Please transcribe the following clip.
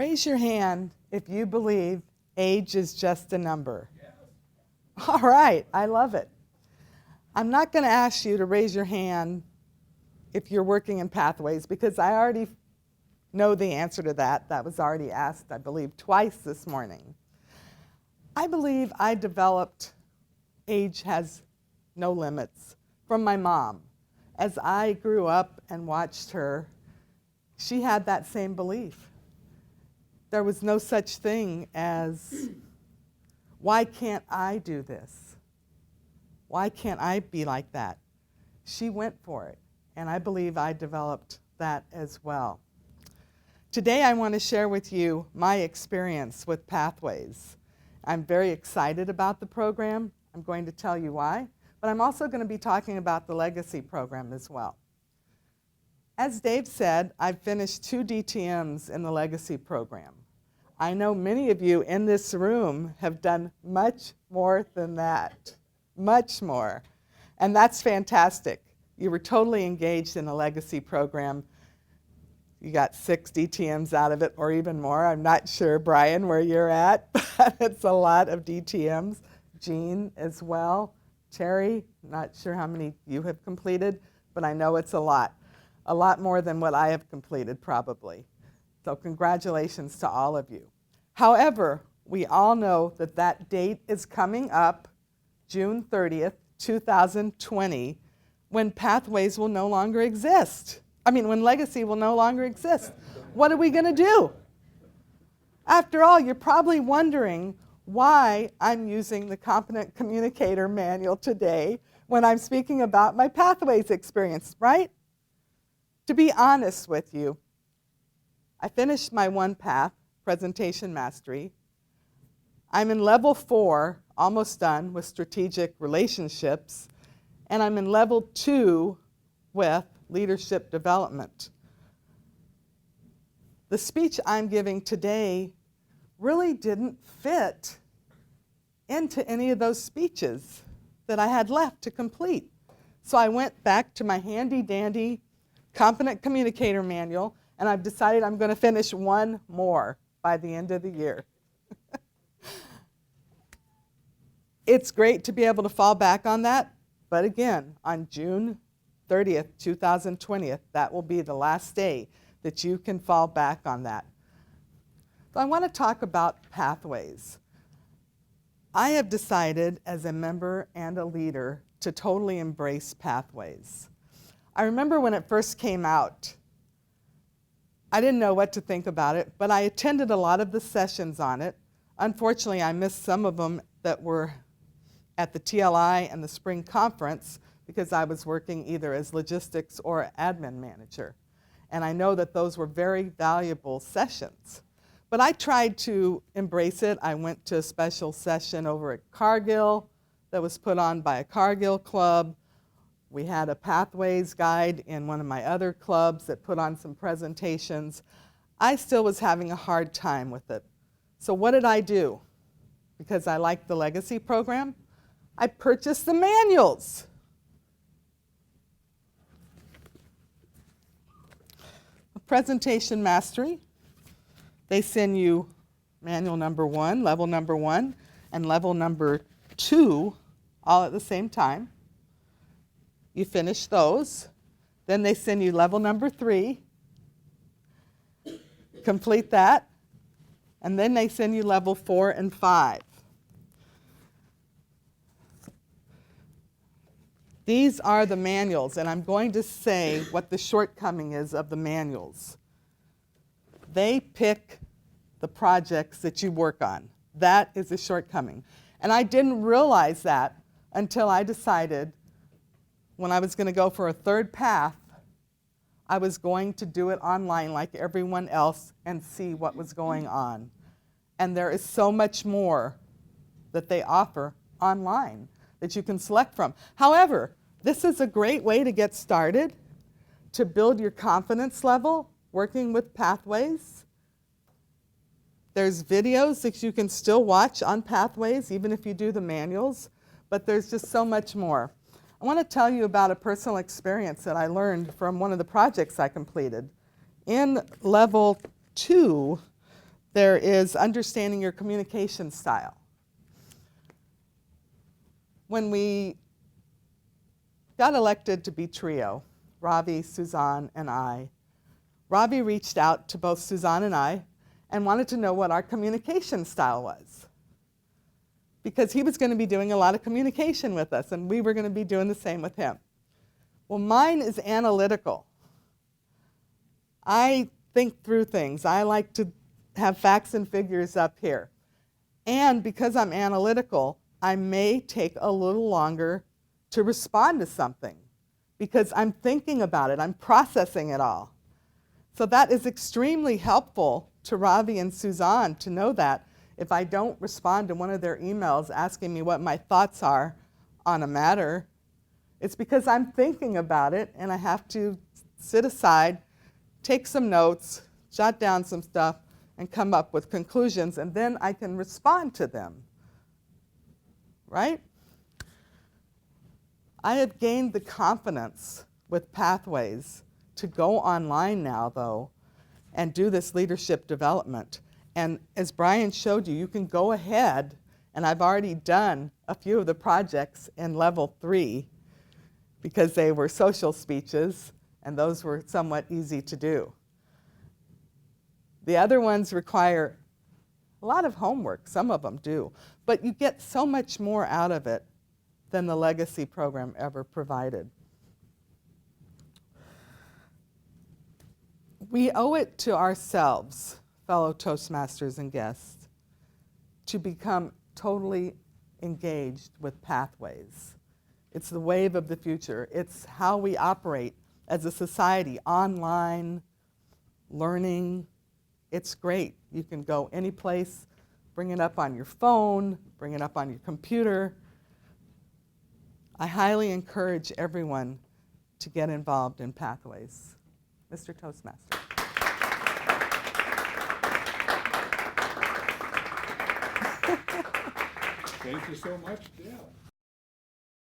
Raise your hand if you believe age is just a number. Yes. All right, I love it. I'm not going to ask you to raise your hand if you're working in pathways, because I already know the answer to that. That was already asked, I believe, twice this morning. I believe I developed age has no limits from my mom. As I grew up and watched her, she had that same belief. There was no such thing as, why can't I do this? Why can't I be like that? She went for it, and I believe I developed that as well. Today I want to share with you my experience with Pathways. I'm very excited about the program. I'm going to tell you why, but I'm also going to be talking about the Legacy program as well. As Dave said, I've finished 2 DTMs in the Legacy program. I know many of you in this room have done much more than that, much more, and that's fantastic. You were totally engaged in the Legacy program. You got 6 DTMs out of it, or even more. I'm not sure, Brian, where you're at, but it's a lot of DTMs. Jean as well. Terry, not sure how many you have completed, but I know it's a lot more than what I have completed probably. So congratulations to all of you. However, we all know that that date is coming up, June 30th, 2020, when Pathways will no longer exist. When Legacy will no longer exist. What are we going to do? After all, you're probably wondering why I'm using the Competent Communicator Manual today when I'm speaking about my Pathways experience, right? To be honest with you, I finished my 1 path, Presentation Mastery. I'm in level 4, almost done, with Strategic Relationships, and I'm in level 2 with Leadership Development. The speech I'm giving today really didn't fit into any of those speeches that I had left to complete. So I went back to my handy-dandy Competent Communicator Manual, and I've decided I'm going to finish 1 more by the end of the year. It's great to be able to fall back on that, but again, on June 30th, 2020, that will be the last day that you can fall back on that. So I want to talk about Pathways. I have decided as a member and a leader to totally embrace Pathways. I remember when it first came out, I didn't know what to think about it, but I attended a lot of the sessions on it. Unfortunately, I missed some of them that were at the TLI and the spring conference because I was working either as logistics or admin manager. And I know that those were very valuable sessions. But I tried to embrace it. I went to a special session over at Cargill that was put on by a Cargill club. We had a Pathways guide in one of my other clubs that put on some presentations. I still was having a hard time with it. So what did I do? Because I liked the Legacy program, I purchased the manuals. Presentation Mastery, they send you manual number 1, level number 1, and level number 2 all at the same time. You finish those. Then they send you level number 3. Complete that. And then they send you level 4 and 5. These are the manuals, and I'm going to say what the shortcoming is of the manuals. They pick the projects that you work on. That is a shortcoming. And I didn't realize that until I decided when I was going to go for a 3rd path, I was going to do it online like everyone else and see what was going on. And there is so much more that they offer online that you can select from. However, this is a great way to get started, to build your confidence level working with Pathways. There's videos that you can still watch on Pathways, even if you do the manuals, but there's just so much more. I want to tell you about a personal experience that I learned from one of the projects I completed. In level 2, There is understanding your communication style. When we got elected to be trio, Ravi, Suzanne, and I, Ravi reached out to both Suzanne and I and wanted to know what our communication style was, because he was going to be doing a lot of communication with us, and we were going to be doing the same with him. Well, mine is analytical. I think through things. I like to have facts and figures up here. And because I'm analytical, I may take a little longer to respond to something because I'm thinking about it, I'm processing it all. So that is extremely helpful to Ravi and Suzanne to know that if I don't respond to one of their emails asking me what my thoughts are on a matter, it's because I'm thinking about it and I have to sit aside, take some notes, jot down some stuff, and come up with conclusions, and then I can respond to them. Right? I have gained the confidence with Pathways to go online now, though, and do this leadership development. And as Brian showed you, you can go ahead, and I've already done a few of the projects in level 3 because they were social speeches, and those were somewhat easy to do. The other ones require a lot of homework, some of them do, but you get so much more out of it than the legacy program ever provided. We owe it to ourselves, fellow Toastmasters and guests, to become totally engaged with Pathways. It's the wave of the future. It's how we operate as a society, online, learning. It's great. You can go any place, bring it up on your phone, bring it up on your computer. I highly encourage everyone to get involved in Pathways. Mr. Toastmaster. Thank you so much, Deb.